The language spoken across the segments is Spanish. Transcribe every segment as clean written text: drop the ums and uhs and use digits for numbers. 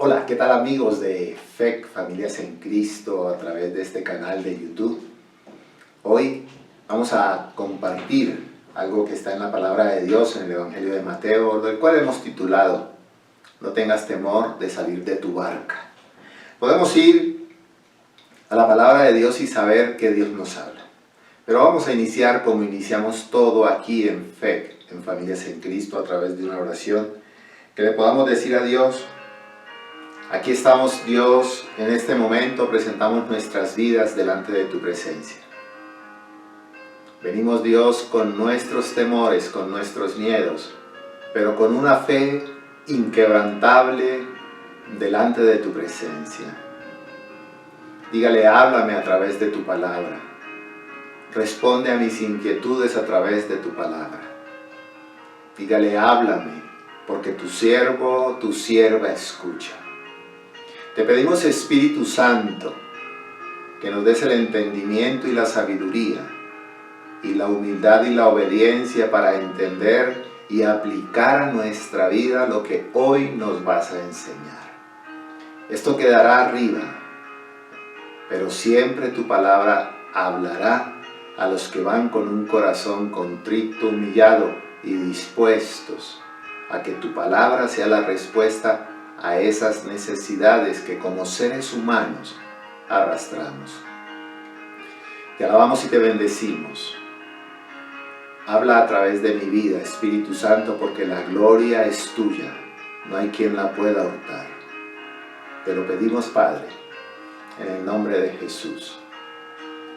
Hola, ¿qué tal amigos de FEC, Familias en Cristo, a través de este canal de YouTube? Hoy vamos a compartir algo que está en la palabra de Dios, en el Evangelio de Mateo, del cual hemos titulado No tengas temor de salir de tu barca. Podemos ir a la palabra de Dios y saber que Dios nos habla. Pero vamos a iniciar como iniciamos todo aquí en FEC, en Familias en Cristo, a través de una oración, que le podamos decir a Dios: aquí estamos, Dios, en este momento presentamos nuestras vidas delante de tu presencia. Venimos, Dios, con nuestros temores, con nuestros miedos, pero con una fe inquebrantable delante de tu presencia. Dígale, háblame a través de tu palabra. Responde a mis inquietudes a través de tu palabra. Dígale, háblame, porque tu siervo, tu sierva escucha. Te pedimos, Espíritu Santo, que nos des el entendimiento y la sabiduría, y la humildad y la obediencia para entender y aplicar a nuestra vida lo que hoy nos vas a enseñar. Esto quedará arriba, pero siempre tu palabra hablará a los que van con un corazón contrito, humillado y dispuestos a que tu palabra sea la respuesta a esas necesidades que como seres humanos arrastramos. Te alabamos y te bendecimos. Habla a través de mi vida, Espíritu Santo, porque la gloria es tuya. No hay quien la pueda hurtar. Te lo pedimos, Padre, en el nombre de Jesús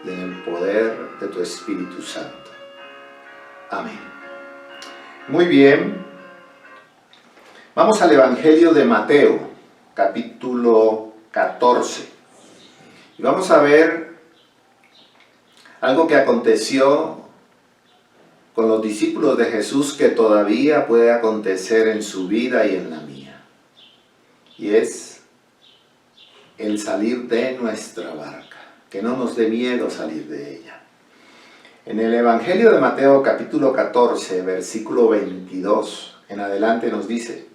y en el poder de tu Espíritu Santo. Amén. Muy bien. Vamos al Evangelio de Mateo, capítulo 14. Y vamos a ver algo que aconteció con los discípulos de Jesús que todavía puede acontecer en su vida y en la mía. Y es el salir de nuestra barca, que no nos dé miedo salir de ella. En el Evangelio de Mateo, capítulo 14, versículo 22, en adelante nos dice: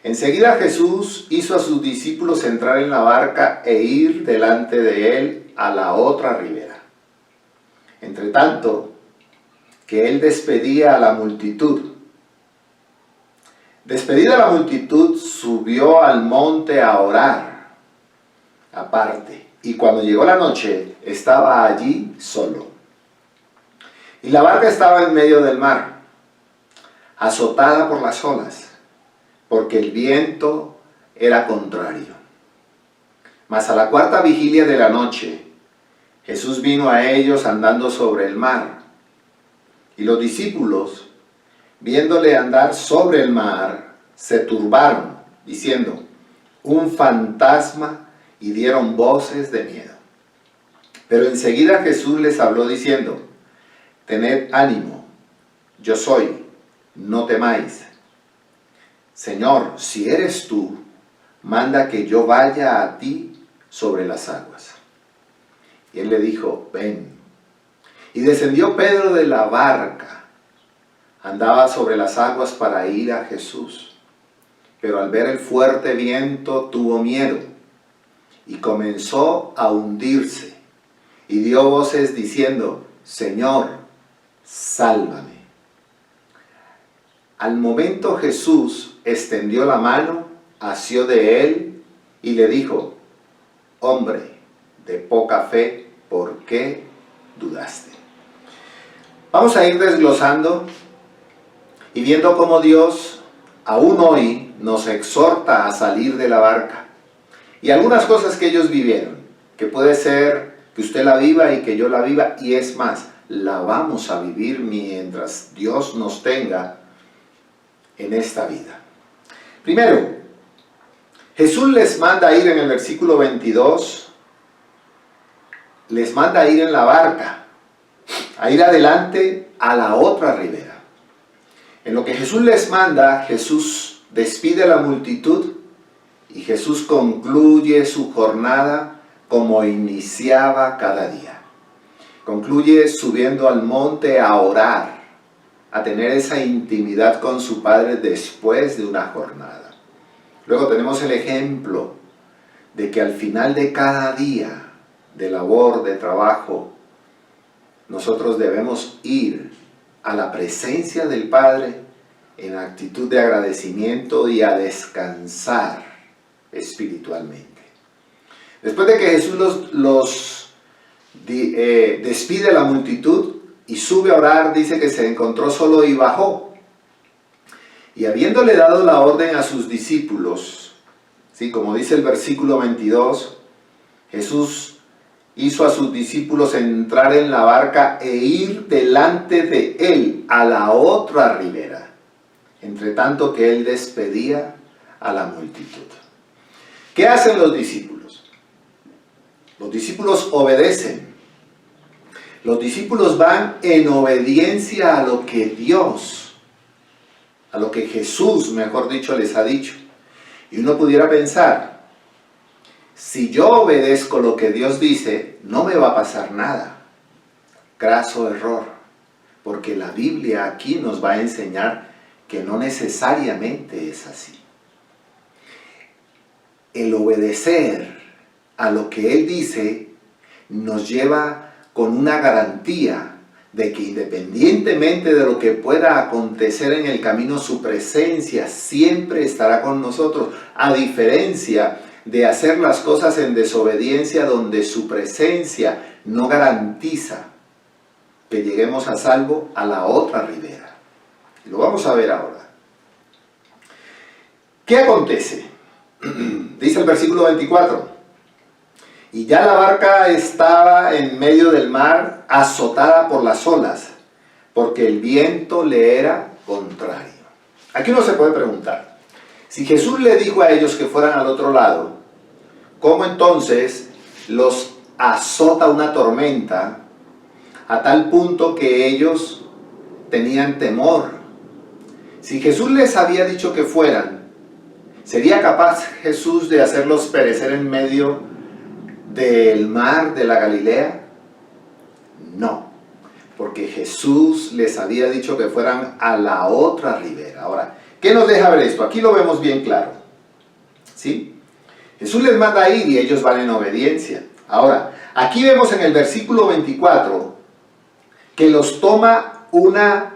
enseguida Jesús hizo a sus discípulos entrar en la barca e ir delante de él a la otra ribera. Entre tanto, que él despedía a la multitud. Despedida la multitud, subió al monte a orar, aparte, y cuando llegó la noche, estaba allí solo. Y la barca estaba en medio del mar, azotada por las olas, porque el viento era contrario. Mas a la cuarta vigilia de la noche, Jesús vino a ellos andando sobre el mar. Y los discípulos, viéndole andar sobre el mar, se turbaron, diciendo: un fantasma, y dieron voces de miedo. Pero enseguida Jesús les habló diciendo: tened ánimo, yo soy, no temáis. Señor, si eres tú, manda que yo vaya a ti sobre las aguas. Y él le dijo: ven. Y descendió Pedro de la barca. Andaba sobre las aguas para ir a Jesús. Pero al ver el fuerte viento tuvo miedo y comenzó a hundirse. Y dio voces diciendo: Señor, sálvame. Al momento Jesús extendió la mano, asió de él y le dijo: hombre de poca fe, ¿por qué dudaste? Vamos a ir desglosando y viendo cómo Dios aún hoy nos exhorta a salir de la barca. Y algunas cosas que ellos vivieron, que puede ser que usted la viva y que yo la viva, y es más, la vamos a vivir mientras Dios nos tenga en esta vida. Primero, Jesús les manda ir en el versículo 22, les manda ir en la barca, a ir adelante a la otra ribera. En lo que Jesús les manda, Jesús despide a la multitud y Jesús concluye su jornada como iniciaba cada día. Concluye subiendo al monte a orar, a tener esa intimidad con su Padre después de una jornada. Luego tenemos el ejemplo de que al final de cada día de labor, de trabajo, nosotros debemos ir a la presencia del Padre en actitud de agradecimiento y a descansar espiritualmente. Después de que Jesús despide a la multitud y sube a orar, dice que se encontró solo y bajó. Y habiéndole dado la orden a sus discípulos, ¿sí? Como dice el versículo 22, Jesús hizo a sus discípulos entrar en la barca e ir delante de él a la otra ribera, entre tanto que él despedía a la multitud. ¿Qué hacen los discípulos? Los discípulos obedecen. Los discípulos van en obediencia a lo que Dios, a lo que Jesús, mejor dicho, les ha dicho. Y uno pudiera pensar, si yo obedezco lo que Dios dice, no me va a pasar nada. Graso error, porque la Biblia aquí nos va a enseñar que no necesariamente es así. El obedecer a lo que Él dice nos lleva con una garantía de que independientemente de lo que pueda acontecer en el camino, su presencia siempre estará con nosotros, a diferencia de hacer las cosas en desobediencia donde su presencia no garantiza que lleguemos a salvo a la otra ribera. Y lo vamos a ver ahora. ¿Qué acontece? Dice el versículo 24. Y ya la barca estaba en medio del mar, azotada por las olas, porque el viento le era contrario. Aquí uno se puede preguntar, si Jesús le dijo a ellos que fueran al otro lado, ¿cómo entonces los azota una tormenta a tal punto que ellos tenían temor? Si Jesús les había dicho que fueran, ¿sería capaz Jesús de hacerlos perecer en medio del mar de la Galilea? No, porque Jesús les había dicho que fueran a la otra ribera. Ahora, ¿qué nos deja ver esto? Aquí lo vemos bien claro, ¿sí? Jesús les manda a ir y ellos van en obediencia. Ahora, aquí vemos en el versículo 24 que los toma una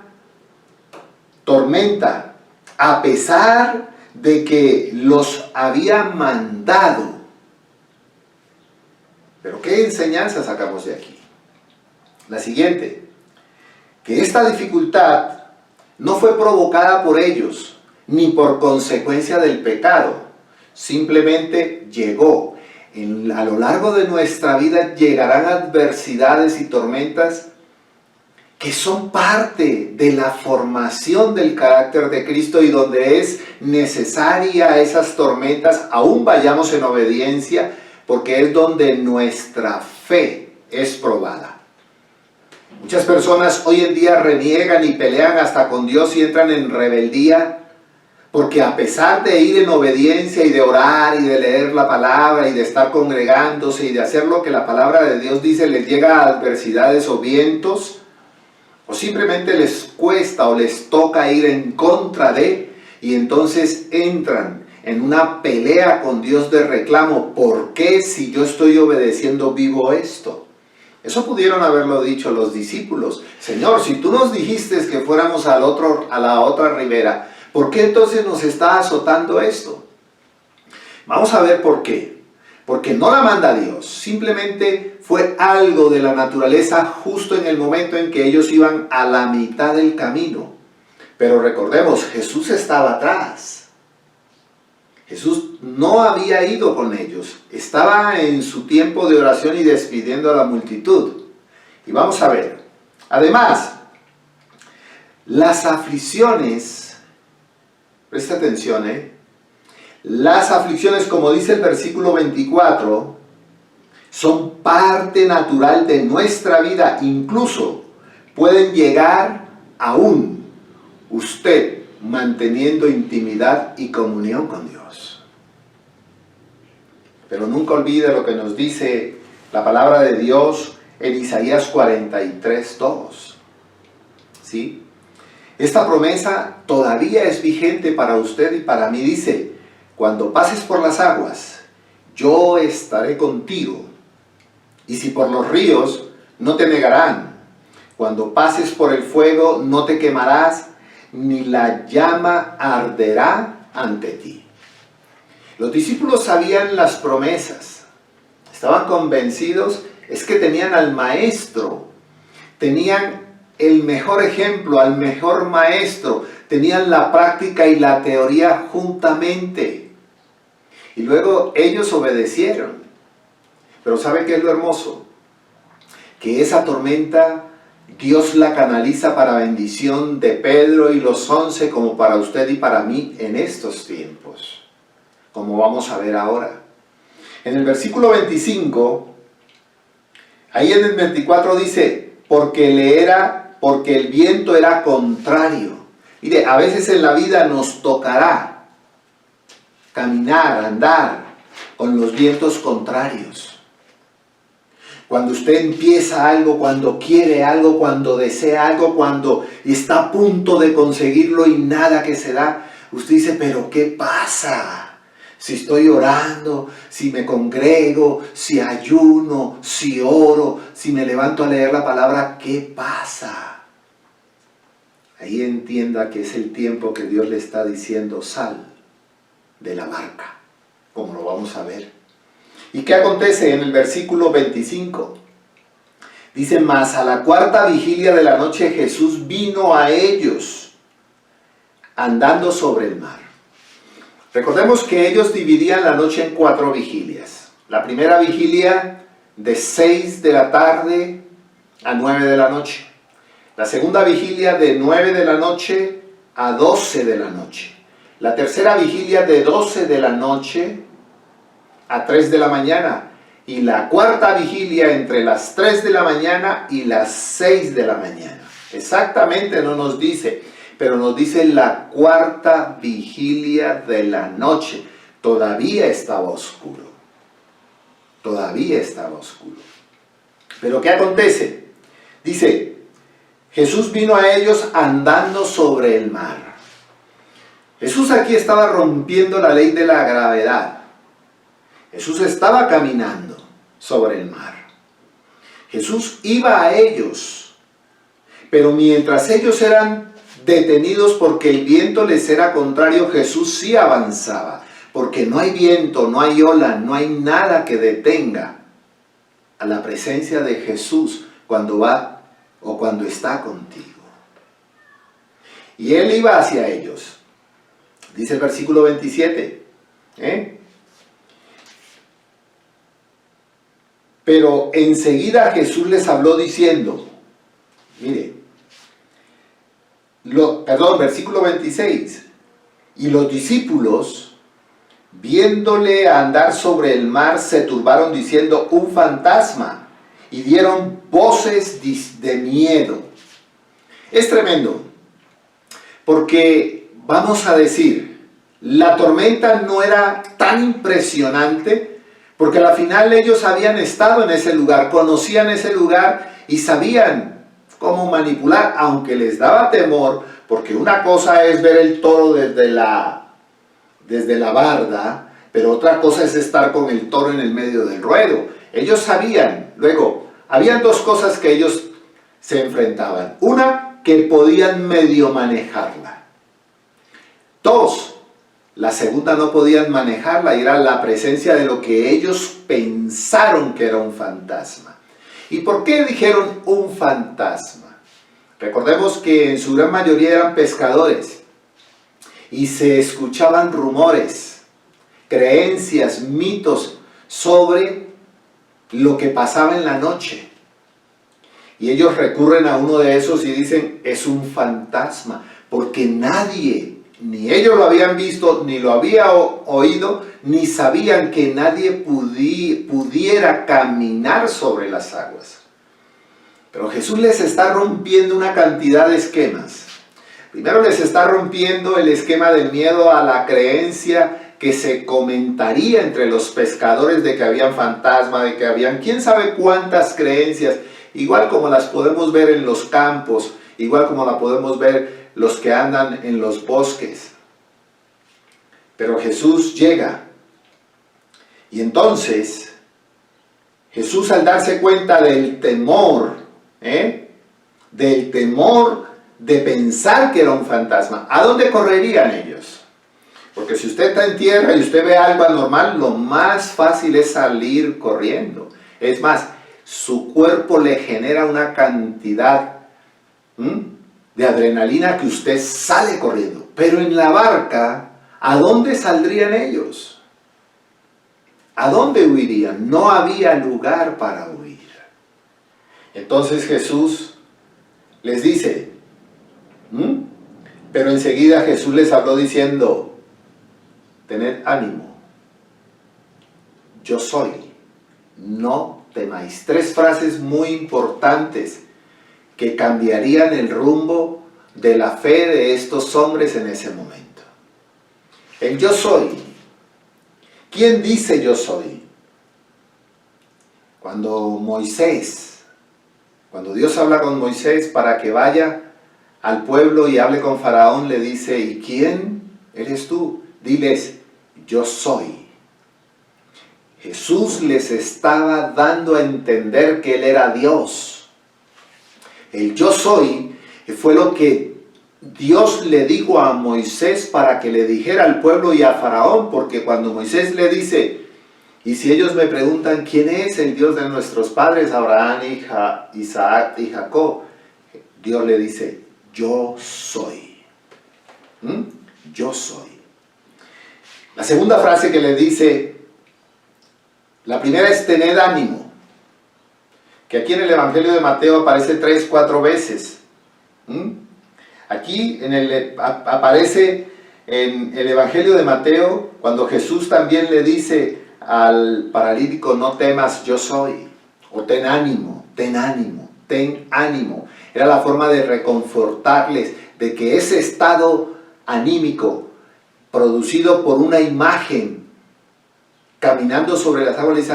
tormenta, a pesar de que los había mandado. Pero ¿qué enseñanza sacamos de aquí? La siguiente, que esta dificultad no fue provocada por ellos, ni por consecuencia del pecado, simplemente llegó. A lo largo de nuestra vida llegarán adversidades y tormentas que son parte de la formación del carácter de Cristo y donde es necesaria esas tormentas, aún vayamos en obediencia, porque es donde nuestra fe es probada. Muchas personas hoy en día reniegan y pelean hasta con Dios y entran en rebeldía, porque a pesar de ir en obediencia y de orar y de leer la palabra y de estar congregándose y de hacer lo que la palabra de Dios dice, les llega a adversidades o vientos, o simplemente les cuesta o les toca ir en contra de, y entonces entran en una pelea con Dios de reclamo. ¿Por qué si yo estoy obedeciendo vivo esto? Eso pudieron haberlo dicho los discípulos. Señor, si tú nos dijiste que fuéramos a la otra ribera, ¿por qué entonces nos está azotando esto? Vamos a ver por qué. Porque no la manda Dios, simplemente fue algo de la naturaleza justo en el momento en que ellos iban a la mitad del camino. Pero recordemos, Jesús estaba atrás. Jesús no había ido con ellos, estaba en su tiempo de oración y despidiendo a la multitud. Y vamos a ver, además, las aflicciones, presta atención, las aflicciones, como dice el versículo 24, son parte natural de nuestra vida, incluso pueden llegar aún usted manteniendo intimidad y comunión con Dios. Pero nunca olvide lo que nos dice la palabra de Dios en Isaías 43:2. ¿Sí? Esta promesa todavía es vigente para usted y para mí. Dice, cuando pases por las aguas, yo estaré contigo. Y si por los ríos, no te negarán. Cuando pases por el fuego, no te quemarás, ni la llama arderá ante ti. Los discípulos sabían las promesas. Estaban convencidos, es que tenían al maestro. Tenían el mejor ejemplo, al mejor maestro. Tenían la práctica y la teoría juntamente. Y luego ellos obedecieron. Pero ¿sabe qué es lo hermoso? Que esa tormenta Dios la canaliza para bendición de Pedro y los 11 como para usted y para mí en estos tiempos. Como vamos a ver ahora. En el versículo 25, ahí en el 24 dice, porque el viento era contrario. Mire, a veces en la vida nos tocará caminar, andar con los vientos contrarios. Cuando usted empieza algo, cuando quiere algo, cuando desea algo, cuando está a punto de conseguirlo y nada que se da, usted dice, pero ¿qué pasa? Si estoy orando, si me congrego, si ayuno, si oro, si me levanto a leer la palabra, ¿qué pasa? Ahí entienda que es el tiempo que Dios le está diciendo, sal de la barca, como lo vamos a ver. ¿Y qué acontece en el versículo 25? Dice, mas a la cuarta vigilia de la noche Jesús vino a ellos, andando sobre el mar. Recordemos que ellos dividían la noche en 4 vigilias. La primera vigilia de 6 de la tarde a 9 de la noche. La segunda vigilia de 9 de la noche a 12 de la noche. La tercera vigilia de 12 de la noche a 3 de la mañana. Y la cuarta vigilia entre las 3 de la mañana y las 6 de la mañana. Exactamente no nos dice, pero nos dice la cuarta vigilia de la noche. Todavía estaba oscuro. Todavía estaba oscuro. Pero ¿qué acontece? Dice, Jesús vino a ellos andando sobre el mar. Jesús aquí estaba rompiendo la ley de la gravedad. Jesús estaba caminando sobre el mar. Jesús iba a ellos, pero mientras ellos eran detenidos porque el viento les era contrario, Jesús sí avanzaba, porque no hay viento, no hay ola, no hay nada que detenga a la presencia de Jesús cuando va o cuando está contigo. Y Él iba hacia ellos. Dice el versículo 27, Pero enseguida Jesús les habló diciendo, mire, versículo 26, y los discípulos, viéndole andar sobre el mar, se turbaron diciendo, un fantasma, y dieron voces de miedo. Es tremendo, porque vamos a decir, la tormenta no era tan impresionante, porque al final ellos habían estado en ese lugar, conocían ese lugar y sabían cómo manipular, aunque les daba temor, porque una cosa es ver el toro desde la barda, pero otra cosa es estar con el toro en el medio del ruedo. Ellos sabían, luego, habían 2 cosas que ellos se enfrentaban. Una, que podían medio manejarla. 2, la segunda no podían manejarla y era la presencia de lo que ellos pensaron que era un fantasma. ¿Y por qué dijeron un fantasma? Recordemos que en su gran mayoría eran pescadores y se escuchaban rumores, creencias, mitos sobre lo que pasaba en la noche. Y ellos recurren a uno de esos y dicen, es un fantasma, porque nadie, ni ellos lo habían visto, ni lo había oído, ni sabían que nadie pudiera caminar sobre las aguas. Pero Jesús les está rompiendo una cantidad de esquemas. Primero les está rompiendo el esquema del miedo a la creencia que se comentaría entre los pescadores de que habían fantasmas, de que habían quién sabe cuántas creencias, igual como las podemos ver en los campos, igual como la podemos ver los que andan en los bosques. Pero Jesús llega. Y entonces, Jesús, al darse cuenta del temor de pensar que era un fantasma, ¿a dónde correrían ellos? Porque si usted está en tierra y usted ve algo anormal, lo más fácil es salir corriendo. Es más, su cuerpo le genera una cantidad de adrenalina que usted sale corriendo. Pero en la barca, ¿a dónde saldrían ellos? ¿A dónde huirían? No había lugar para huir. Entonces Jesús les dice, pero enseguida Jesús les habló diciendo, tened ánimo, yo soy, no temáis. 3 frases muy importantes que cambiarían el rumbo de la fe de estos hombres en ese momento. El yo soy. ¿Quién dice yo soy? Cuando Dios habla con Moisés para que vaya al pueblo y hable con Faraón, le dice, ¿y quién eres tú? Diles, yo soy. Jesús les estaba dando a entender que Él era Dios. El yo soy fue lo que Dios le dijo a Moisés para que le dijera al pueblo y a Faraón, porque cuando Moisés le dice, y si ellos me preguntan quién es el Dios de nuestros padres, Abraham, Isaac y Jacob, Dios le dice, yo soy. Yo soy. La segunda frase que le dice, la primera es tened ánimo, que aquí en el Evangelio de Mateo aparece 3-4 veces. Aquí aparece en el Evangelio de Mateo, cuando Jesús también le dice al paralítico, no temas, yo soy, o ten ánimo, ten ánimo, ten ánimo. Era la forma de reconfortarles, de que ese estado anímico, producido por una imagen, caminando sobre las aguas,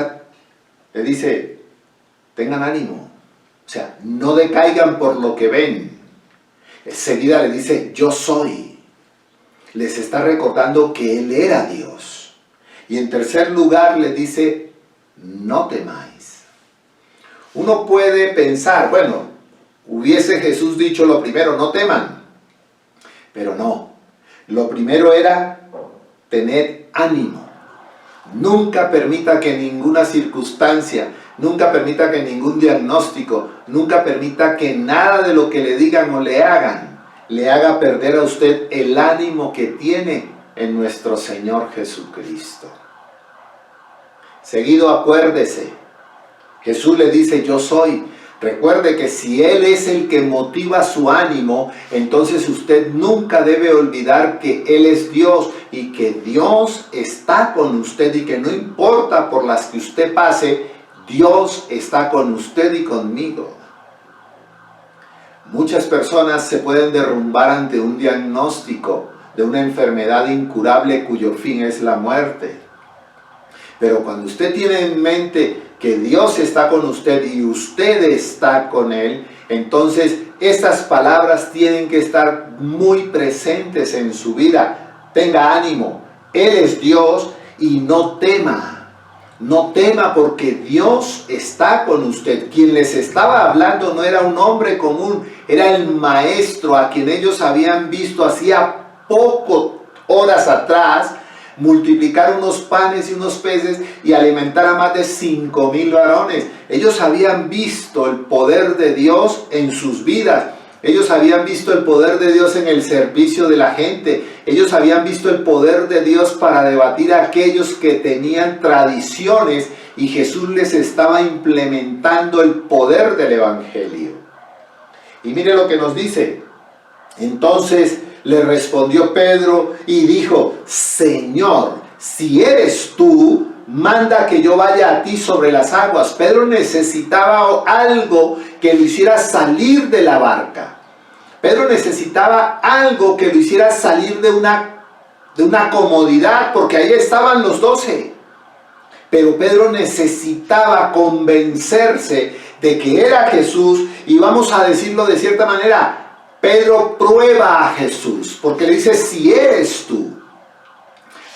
le dice, tengan ánimo, o sea, no decaigan por lo que ven. Enseguida le dice, yo soy. Les está recordando que Él era Dios. Y en tercer lugar le dice, no temáis. Uno puede pensar, bueno, hubiese Jesús dicho lo primero, no teman. Pero no. Lo primero era tener ánimo. Nunca permita que ninguna circunstancia, nunca permita que ningún diagnóstico, nunca permita que nada de lo que le digan o le hagan, le haga perder a usted el ánimo que tiene en nuestro Señor Jesucristo. Seguido, acuérdese, Jesús le dice, yo soy. Recuerde que si Él es el que motiva su ánimo, entonces usted nunca debe olvidar que Él es Dios y que Dios está con usted y que no importa por las que usted pase, Dios está con usted y conmigo. Muchas personas se pueden derrumbar ante un diagnóstico de una enfermedad incurable cuyo fin es la muerte. Pero cuando usted tiene en mente que Dios está con usted y usted está con Él, entonces estas palabras tienen que estar muy presentes en su vida. Tenga ánimo, Él es Dios y no tema. No tema porque Dios está con usted. Quien les estaba hablando no era un hombre común, era el maestro a quien ellos habían visto hacía pocas horas atrás multiplicar unos panes y unos peces y alimentar a más de 5,000 varones. Ellos habían visto el poder de Dios en sus vidas. Ellos habían visto el poder de Dios en el servicio de la gente. Ellos habían visto el poder de Dios para debatir a aquellos que tenían tradiciones y Jesús les estaba implementando el poder del Evangelio. Y mire lo que nos dice. Entonces le respondió Pedro y dijo, Señor, si eres tú, manda que yo vaya a ti sobre las aguas. Pedro necesitaba algo que lo hiciera salir de la barca. Pedro necesitaba algo que lo hiciera salir de una comodidad, porque ahí estaban los 12. Pero Pedro necesitaba convencerse de que era Jesús, y vamos a decirlo de cierta manera, Pedro prueba a Jesús, porque le dice, si eres tú.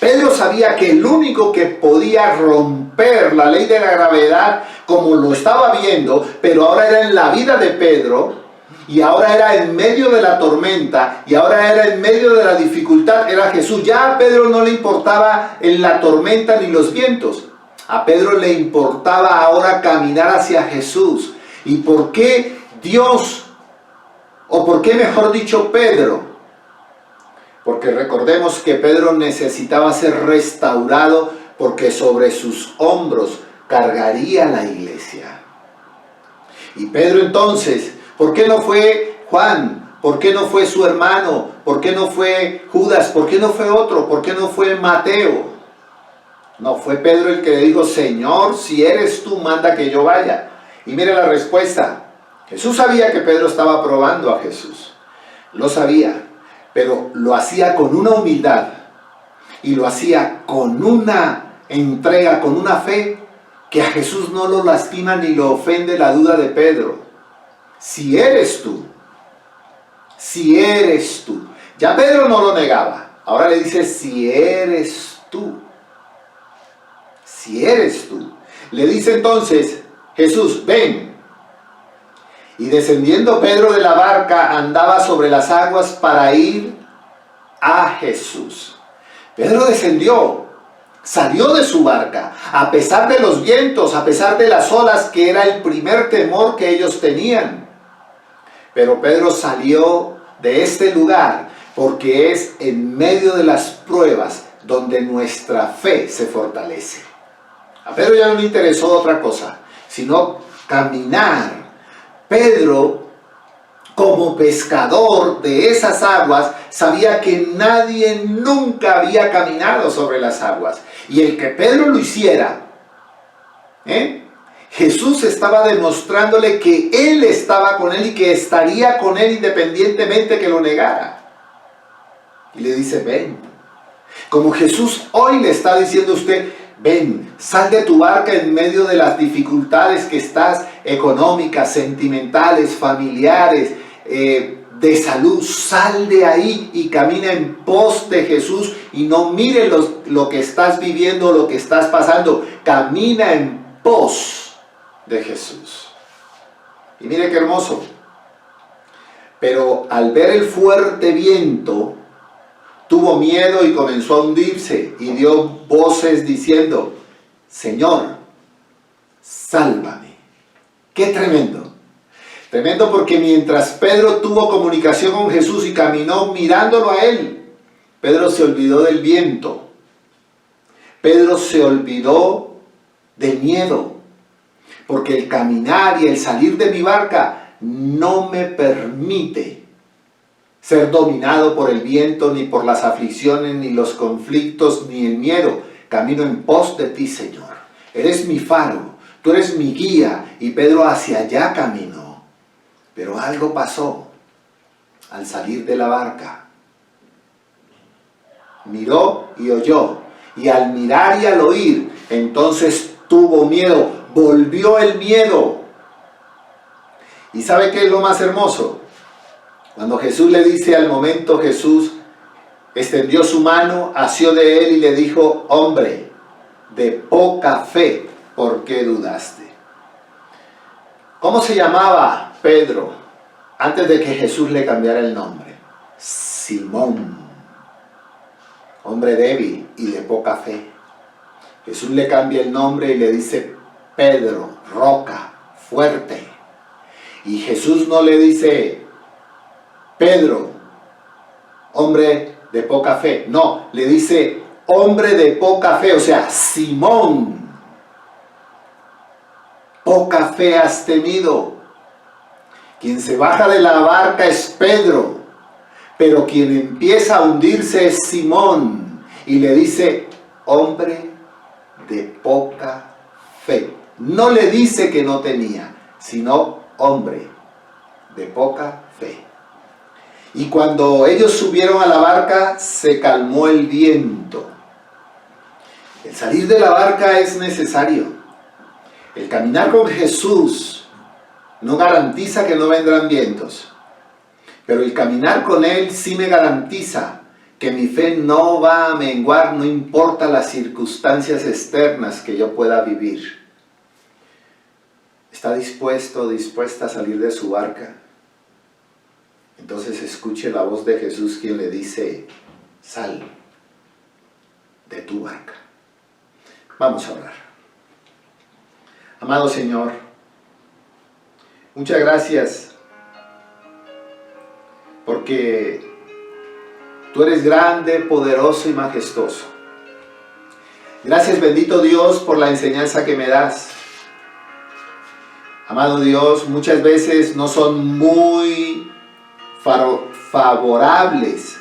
Pedro sabía que el único que podía romper la ley de la gravedad, como lo estaba viendo, pero ahora era en la vida de Pedro, y ahora era en medio de la tormenta, y ahora era en medio de la dificultad, era Jesús. Ya a Pedro no le importaba en la tormenta ni los vientos. A Pedro le importaba ahora caminar hacia Jesús. ¿Y por qué Dios, o por qué mejor dicho Pedro? Porque recordemos que Pedro necesitaba ser restaurado, porque sobre sus hombros cargaría la iglesia. Y Pedro entonces, ¿por qué no fue Juan? ¿Por qué no fue su hermano? ¿Por qué no fue Judas? ¿Por qué no fue otro? ¿Por qué no fue Mateo? No, fue Pedro el que le dijo, Señor, si eres tú, manda que yo vaya. Y mire la respuesta. Jesús sabía que Pedro estaba probando a Jesús. Lo sabía, pero lo hacía con una humildad. Y lo hacía con una entrega, con una fe, que a Jesús no lo lastima ni lo ofende la duda de Pedro. Si eres tú, si eres tú. Ya Pedro no lo negaba. Ahora le dice, si eres tú. Si eres tú. Le dice entonces Jesús, ven. Y descendiendo Pedro de la barca, andaba sobre las aguas para ir a Jesús. Pedro descendió, salió de su barca, a pesar de los vientos, a pesar de las olas, que era el primer temor que ellos tenían. Pero Pedro salió de este lugar porque es en medio de las pruebas donde nuestra fe se fortalece. A Pedro ya no le interesó otra cosa, sino caminar. Pedro, como pescador de esas aguas, sabía que nadie nunca había caminado sobre las aguas. Y el que Pedro lo hiciera, Jesús estaba demostrándole que Él estaba con él y que estaría con él independientemente que lo negara. Y le dice, ven. Como Jesús hoy le está diciendo a usted, ven, sal de tu barca en medio de las dificultades que estás, económicas, sentimentales, familiares, de salud. Sal de ahí y camina en pos de Jesús y no mire lo que estás viviendo, lo que estás pasando. Camina en pos de Jesús. Y mire qué hermoso. Pero al ver el fuerte viento, tuvo miedo y comenzó a hundirse y dio voces diciendo, Señor, sálvame. ¡Qué tremendo! Tremendo, porque mientras Pedro tuvo comunicación con Jesús y caminó mirándolo a Él, Pedro se olvidó del viento. Pedro se olvidó del miedo, porque el caminar y el salir de mi barca no me permite ser dominado por el viento, ni por las aflicciones, ni los conflictos, ni el miedo. Camino en pos de ti, Señor. Eres mi faro, tú eres mi guía. Y Pedro hacia allá caminó. Pero algo pasó al salir de la barca. Miró y oyó. Y al mirar y al oír, entonces tuvo miedo. Volvió el miedo. ¿Y sabe qué es lo más hermoso? Cuando Jesús le dice, al momento Jesús extendió su mano, asió de él y le dijo, hombre de poca fe, ¿por qué dudaste? ¿Cómo se llamaba Pedro antes de que Jesús le cambiara el nombre? Simón, hombre débil y de poca fe. Jesús le cambia el nombre y le dice, Pedro, roca, fuerte. Y Jesús no le dice, Pedro, hombre de poca fe. No, le dice hombre de poca fe, o sea, Simón. Poca fe has tenido. Quien se baja de la barca es Pedro, pero quien empieza a hundirse es Simón. Y le dice, hombre de poca fe. No le dice que no tenía, sino hombre de poca fe. Y cuando ellos subieron a la barca, se calmó el viento. El salir de la barca es necesario. El caminar con Jesús no garantiza que no vendrán vientos. Pero el caminar con Él sí me garantiza que que mi fe no va a menguar, no importa las circunstancias externas que yo pueda vivir. Está dispuesto, dispuesta a salir de su barca. Entonces escuche la voz de Jesús, quien le dice: sal de tu barca. Vamos a orar. Amado Señor, muchas gracias porque tú eres grande, poderoso y majestuoso. Gracias, bendito Dios, por la enseñanza que me das. Amado Dios, muchas veces no son muy favorables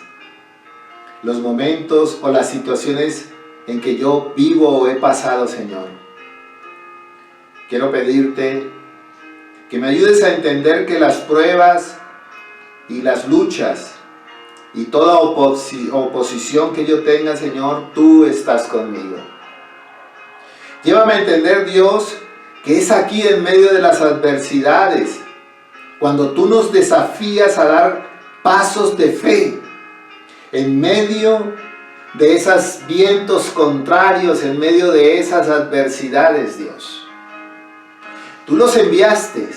los momentos o las situaciones en que yo vivo o he pasado, Señor. Quiero pedirte que me ayudes a entender que las pruebas y las luchas y toda oposición que yo tenga, Señor, tú estás conmigo. Llévame a entender, Dios, que es aquí en medio de las adversidades, cuando tú nos desafías a dar pasos de fe, en medio de esos vientos contrarios, en medio de esas adversidades, Dios. Tú los enviaste,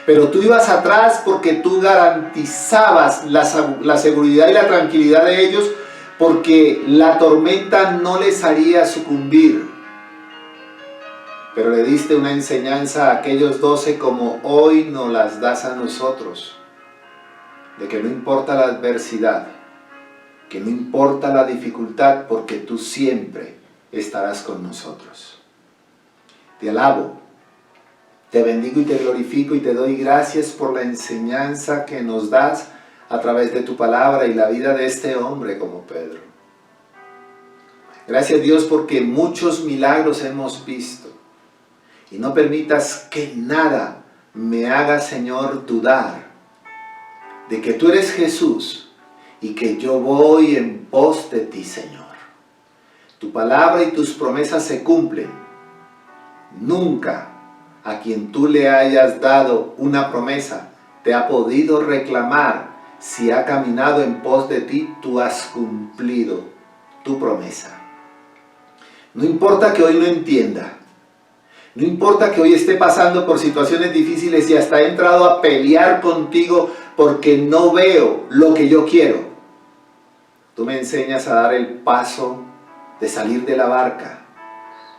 pero tú ibas atrás porque tú garantizabas la seguridad y la tranquilidad de ellos, porque la tormenta no les haría sucumbir. Pero le diste una enseñanza a aquellos 12 como hoy nos las das a nosotros, de que no importa la adversidad, que no importa la dificultad, porque tú siempre estarás con nosotros. Te alabo, te bendigo y te glorifico y te doy gracias por la enseñanza que nos das a través de tu palabra y la vida de este hombre como Pedro. Gracias, Dios, porque muchos milagros hemos visto. Y no permitas que nada me haga, Señor, dudar de que tú eres Jesús y que yo voy en pos de ti, Señor. Tu palabra y tus promesas se cumplen. Nunca a quien tú le hayas dado una promesa te ha podido reclamar si ha caminado en pos de ti. Tú has cumplido tu promesa. No importa que hoy no entienda. No importa que hoy esté pasando por situaciones difíciles y hasta he entrado a pelear contigo porque no veo lo que yo quiero. Tú me enseñas a dar el paso de salir de la barca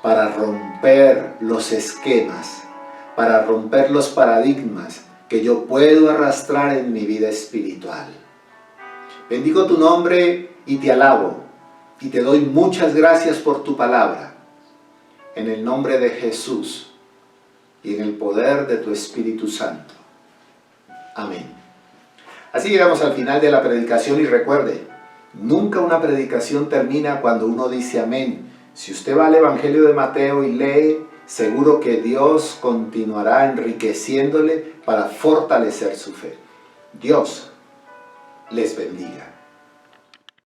para romper los esquemas, para romper los paradigmas que yo puedo arrastrar en mi vida espiritual. Bendigo tu nombre y te alabo y te doy muchas gracias por tu palabra. En el nombre de Jesús y en el poder de tu Espíritu Santo. Amén. Así llegamos al final de la predicación y recuerde, nunca una predicación termina cuando uno dice amén. Si usted va al Evangelio de Mateo y lee, seguro que Dios continuará enriqueciéndole para fortalecer su fe. Dios les bendiga.